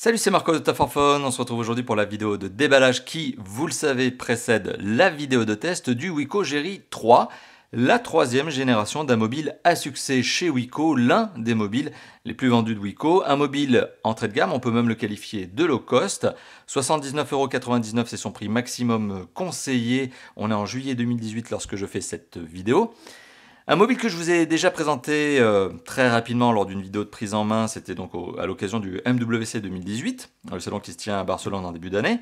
Salut, c'est Marco de Taforphone. On se retrouve aujourd'hui pour la vidéo de déballage qui, vous le savez, précède la vidéo de test du Wiko Géry 3, la troisième génération d'un mobile à succès chez Wiko, l'un des mobiles les plus vendus de Wiko. Un mobile entrée de gamme, on peut même le qualifier de low cost. 79,99 €, c'est son prix maximum conseillé. On est en juillet 2018 lorsque je fais cette vidéo. Un mobile que je vous ai déjà présenté très rapidement lors d'une vidéo de prise en main, c'était donc à l'occasion du MWC 2018, le salon qui se tient à Barcelone en début d'année.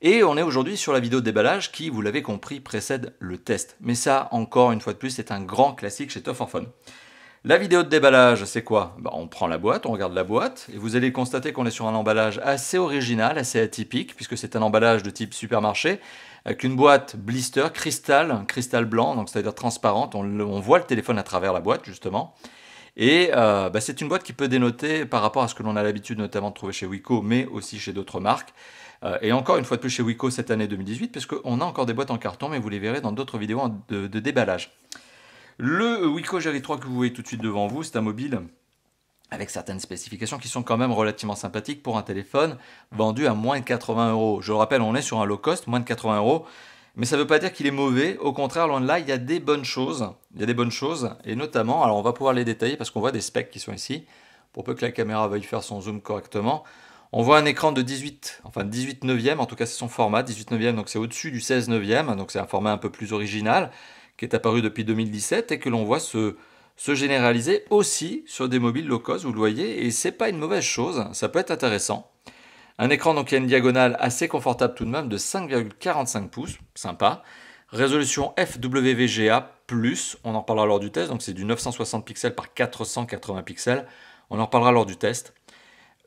Et on est aujourd'hui sur la vidéo de déballage qui, vous l'avez compris, précède le test. Mais ça, encore une fois de plus, c'est un grand classique chez Taforphone. La vidéo de déballage, c'est quoi? On prend la boîte, on regarde la boîte, et vous allez constater qu'on est sur un emballage assez original, assez atypique, puisque c'est un emballage de type supermarché, avec une boîte blister, cristal blanc, donc c'est-à-dire transparente, on voit le téléphone à travers la boîte, justement. Et c'est une boîte qui peut dénoter par rapport à ce que l'on a l'habitude notamment de trouver chez Wiko, mais aussi chez d'autres marques. Et encore une fois de plus chez Wiko cette année 2018, puisqu'on a encore des boîtes en carton, mais vous les verrez dans d'autres vidéos de déballage. Le Wiko Géry 3 que vous voyez tout de suite devant vous, c'est un mobile avec certaines spécifications qui sont quand même relativement sympathiques pour un téléphone vendu à moins de 80 €. Je le rappelle, on est sur un low cost, moins de 80 €, mais ça ne veut pas dire qu'il est mauvais. Au contraire, loin de là, il y a des bonnes choses. Il y a des bonnes choses, et notamment, alors on va pouvoir les détailler parce qu'on voit des specs qui sont ici, pour peu que la caméra veuille faire son zoom correctement. On voit un écran de 18 neuvième, en tout cas c'est son format, 18 neuvième, donc c'est au-dessus du 16 neuvième, donc c'est un format un peu plus original, qui est apparu depuis 2017 et que l'on voit se généraliser aussi sur des mobiles low cost, vous le voyez, et c'est pas une mauvaise chose, ça peut être intéressant. Un écran donc qui a une diagonale assez confortable tout de même de 5,45 pouces, sympa. Résolution FWVGA+, on en reparlera lors du test, donc c'est du 960 pixels par 480 pixels, on en reparlera lors du test.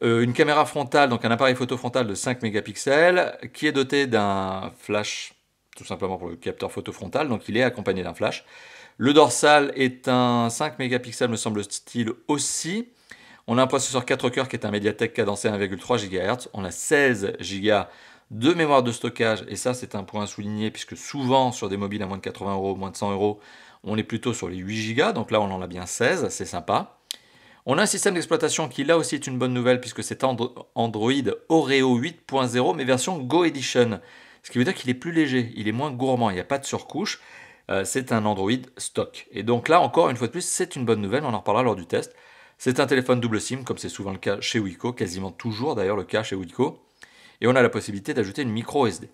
Une caméra frontale, donc un appareil photo frontal de 5 mégapixels, qui est doté d'un flash, tout simplement pour le capteur photo frontal, donc il est accompagné d'un flash. Le dorsal est un 5 mégapixels, me semble-t-il aussi. On a un processeur 4 cœurs qui est un Mediatek cadencé à 1,3 GHz. On a 16 Go de mémoire de stockage, et ça c'est un point à souligner, puisque souvent sur des mobiles à moins de 80 €, moins de 100 €, on est plutôt sur les 8 Go, donc là on en a bien 16, c'est sympa. On a un système d'exploitation qui là aussi est une bonne nouvelle, puisque c'est Android Oreo 8.0, mais version Go Edition. Ce qui veut dire qu'il est plus léger, il est moins gourmand, il n'y a pas de surcouche. C'est un Android stock. Et donc là, encore une fois de plus, c'est une bonne nouvelle, on en reparlera lors du test. C'est un téléphone double SIM, comme c'est souvent le cas chez Wiko, quasiment toujours d'ailleurs le cas chez Wiko. Et on a la possibilité d'ajouter une micro SD.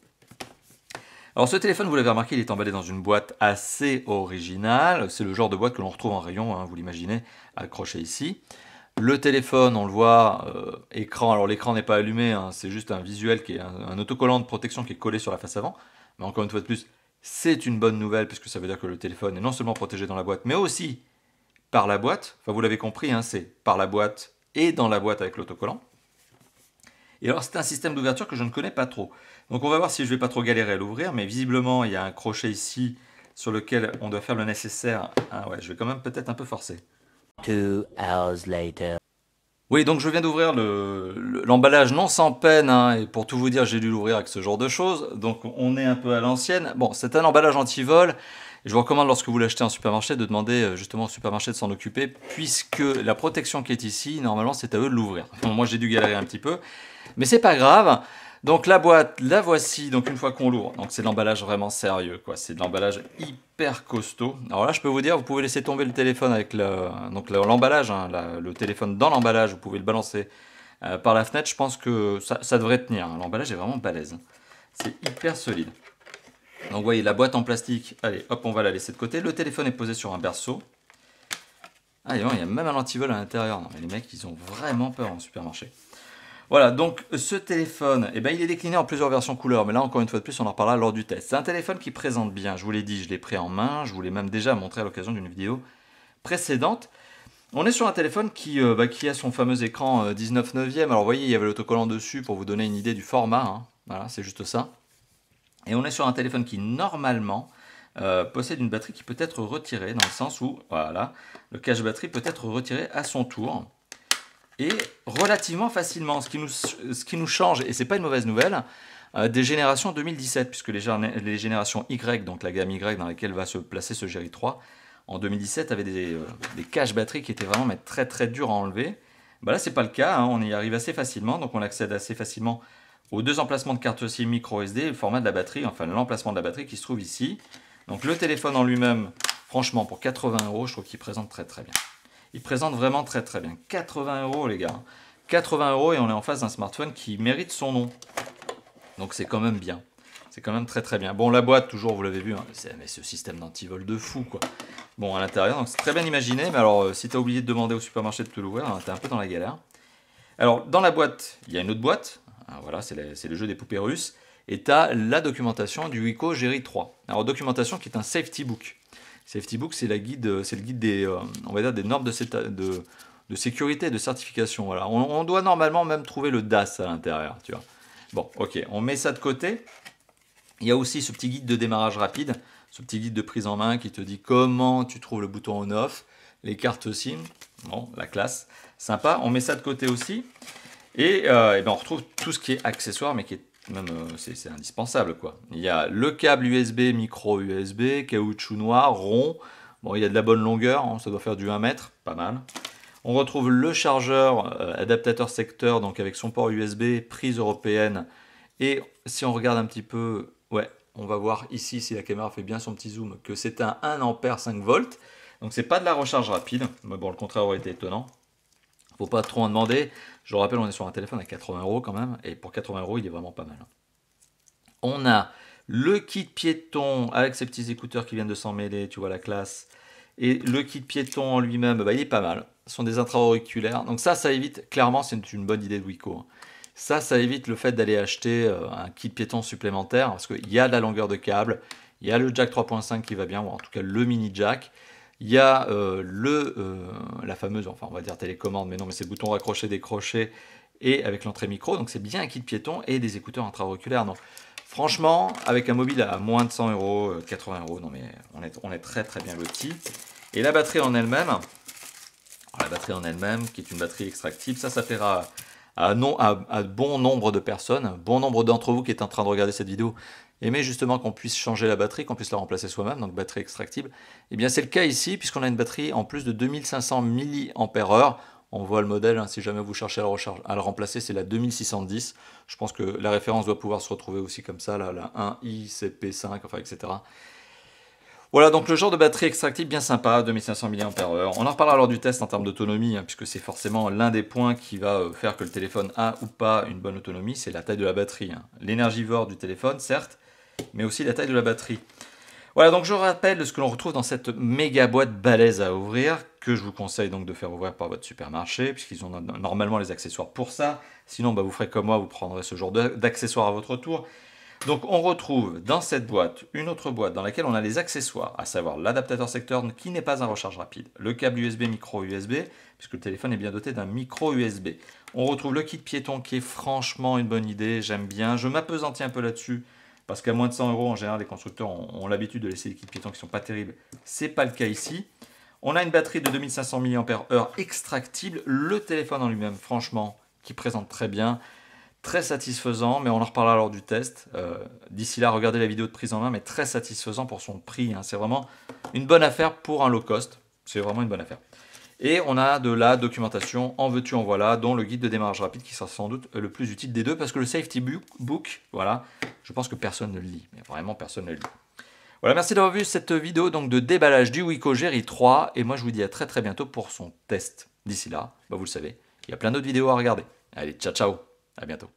Alors ce téléphone, vous l'avez remarqué, il est emballé dans une boîte assez originale. C'est le genre de boîte que l'on retrouve en rayon, vous l'imaginez, accroché ici. Le téléphone, on le voit, écran, alors l'écran n'est pas allumé, c'est juste un visuel qui est un autocollant de protection qui est collé sur la face avant. Mais encore une fois de plus, c'est une bonne nouvelle, puisque ça veut dire que le téléphone est non seulement protégé dans la boîte, mais aussi par la boîte. Enfin, vous l'avez compris, c'est par la boîte et dans la boîte avec l'autocollant. Et alors, c'est un système d'ouverture que je ne connais pas trop. Donc, on va voir si je ne vais pas trop galérer à l'ouvrir, mais visiblement, il y a un crochet ici sur lequel on doit faire le nécessaire. Ah ouais, je vais quand même peut-être un peu forcer. 2 hours later. Oui, donc je viens d'ouvrir l'emballage non sans peine, et pour tout vous dire, j'ai dû l'ouvrir avec ce genre de choses, donc on est un peu à l'ancienne. Bon, c'est un emballage anti-vol, et je vous recommande lorsque vous l'achetez en supermarché de demander justement au supermarché de s'en occuper, puisque la protection qui est ici, normalement c'est à eux de l'ouvrir. Bon, moi j'ai dû galérer un petit peu, mais c'est pas grave. Donc la boîte, la voici, donc une fois qu'on l'ouvre, donc c'est de l'emballage vraiment sérieux, quoi. C'est de l'emballage hyper costaud. Alors là, je peux vous dire, vous pouvez laisser tomber le téléphone avec l'emballage, le téléphone dans l'emballage, vous pouvez le balancer par la fenêtre, je pense que ça devrait tenir. L'emballage est vraiment balèze. C'est hyper solide. Donc vous voyez, la boîte en plastique, allez, hop, on va la laisser de côté. Le téléphone est posé sur un berceau. Ah, et bon, il y a même un antivol à l'intérieur. Non, mais les mecs, ils ont vraiment peur en supermarché. Voilà, donc ce téléphone, il est décliné en plusieurs versions couleurs, mais là encore une fois de plus, on en reparlera lors du test. C'est un téléphone qui présente bien, je vous l'ai dit, je l'ai pris en main, je vous l'ai même déjà montré à l'occasion d'une vidéo précédente. On est sur un téléphone qui a son fameux écran 19 neuvième, alors vous voyez, il y avait l'autocollant dessus pour vous donner une idée du format, voilà, c'est juste ça. Et on est sur un téléphone qui, normalement, possède une batterie qui peut être retirée, dans le sens où, voilà, le cache batterie peut être retiré à son tour. Et relativement facilement, ce qui nous change, et c'est pas une mauvaise nouvelle, des générations 2017, puisque les générations Y, donc la gamme Y dans laquelle va se placer ce Géry 3, en 2017 avaient des caches batteries qui étaient vraiment très très dures à enlever, Bah là, c'est pas le cas, hein, on y arrive assez facilement, donc on accède assez facilement aux deux emplacements de carte SIM micro SD et le format de la batterie, enfin l'emplacement de la batterie qui se trouve ici. Donc le téléphone en lui-même, franchement, pour 80 €, je trouve qu'il présente très très bien. Il présente vraiment très très bien. 80 € les gars. 80 € et on est en face d'un smartphone qui mérite son nom. Donc c'est quand même bien. C'est quand même très très bien. Bon, la boîte, toujours, vous l'avez vu, hein, mais ce système d'antivol de fou, quoi. Bon, à l'intérieur, donc c'est très bien imaginé, mais alors si tu as oublié de demander au supermarché de te l'ouvrir, hein, tu es un peu dans la galère. Alors, dans la boîte, il y a une autre boîte. Alors, voilà, c'est le jeu des poupées russes. Et tu as la documentation du Wiko Géry 3. Alors, documentation qui est un safety book. Safety book, c'est le guide des, on va dire, des normes de sécurité, de certification. Voilà. On doit normalement même trouver le DAS à l'intérieur, tu vois. Bon, ok, on met ça de côté. Il y a aussi ce petit guide de démarrage rapide, ce petit guide de prise en main qui te dit comment tu trouves le bouton on-off, les cartes SIM, bon, la classe, sympa. On met ça de côté aussi. Et ben on retrouve tout ce qui est accessoire, mais qui est même c'est indispensable, quoi. Il y a le câble USB, micro USB, caoutchouc noir, rond. Bon, il y a de la bonne longueur, hein, ça doit faire du 1 mètre, pas mal. On retrouve le chargeur adaptateur secteur, donc avec son port USB, prise européenne. Et si on regarde un petit peu, ouais, on va voir ici, si la caméra fait bien son petit zoom, que c'est un 1 ampère 5 volts. Donc c'est pas de la recharge rapide, mais bon, le contraire aurait été étonnant. Faut pas trop en demander. Je vous rappelle, on est sur un téléphone à 80 € quand même, et pour 80 €, il est vraiment pas mal. On a le kit piéton avec ses petits écouteurs qui viennent de s'en mêler, tu vois la classe. Et le kit piéton en lui-même, bah, il est pas mal. Ce sont des intra-auriculaires. Donc ça évite, clairement, c'est une bonne idée de Wiko. Ça évite le fait d'aller acheter un kit piéton supplémentaire, parce qu'il y a de la longueur de câble, il y a le jack 3.5 qui va bien, ou en tout cas le mini jack. Il y a la fameuse, enfin on va dire télécommande, mais non, mais c'est le bouton raccrocher, décrocher, et avec l'entrée micro, donc c'est bien un kit piéton et des écouteurs intra-auriculaires. Donc franchement, avec un mobile à moins de 100 €, 80 €, non mais on est très très bien lotis. Et la batterie en elle-même, qui est une batterie extractible, ça plaira à bon nombre de personnes, bon nombre d'entre vous qui êtes en train de regarder cette vidéo, aimer justement qu'on puisse changer la batterie, qu'on puisse la remplacer soi-même, donc batterie extractible. Et bien c'est le cas ici, puisqu'on a une batterie en plus de 2500 mAh. On voit le modèle, hein, si jamais vous cherchez à le remplacer, c'est la 2610. Je pense que la référence doit pouvoir se retrouver aussi comme ça, là, la 1ICP5, enfin, etc. Voilà, donc le genre de batterie extractible bien sympa, 2500 mAh. On en reparlera lors du test en termes d'autonomie, hein, puisque c'est forcément l'un des points qui va faire que le téléphone a ou pas une bonne autonomie, c'est la taille de la batterie. Hein. L'énergivore du téléphone, certes, mais aussi la taille de la batterie. Voilà, donc je rappelle ce que l'on retrouve dans cette méga boîte balèze à ouvrir, que je vous conseille donc de faire ouvrir par votre supermarché, puisqu'ils ont normalement les accessoires pour ça. Sinon, bah, vous ferez comme moi, vous prendrez ce genre d'accessoires à votre tour. Donc on retrouve dans cette boîte une autre boîte dans laquelle on a les accessoires, à savoir l'adaptateur secteur qui n'est pas un recharge rapide, le câble USB micro USB, puisque le téléphone est bien doté d'un micro USB. On retrouve le kit piéton qui est franchement une bonne idée, j'aime bien. Je m'appesantis un peu là-dessus, parce qu'à moins de 100 € en général, les constructeurs ont l'habitude de laisser les kits piétons qui ne sont pas terribles. C'est pas le cas ici. On a une batterie de 2500 mAh extractible, le téléphone en lui-même, franchement, qui présente très bien. Très satisfaisant, mais on en reparlera lors du test. D'ici là, regardez la vidéo de prise en main, mais très satisfaisant pour son prix. Hein. C'est vraiment une bonne affaire pour un low cost. C'est vraiment une bonne affaire. Et on a de la documentation, en veux-tu, en voilà, dont le guide de démarrage rapide qui sera sans doute le plus utile des deux, parce que le safety book, voilà, je pense que personne ne le lit. Mais vraiment, personne ne le lit. Voilà, merci d'avoir vu cette vidéo donc, de déballage du Wiko Géry 3. Et moi, je vous dis à très très bientôt pour son test. D'ici là, bah, vous le savez, il y a plein d'autres vidéos à regarder. Allez, ciao, ciao, à bientôt.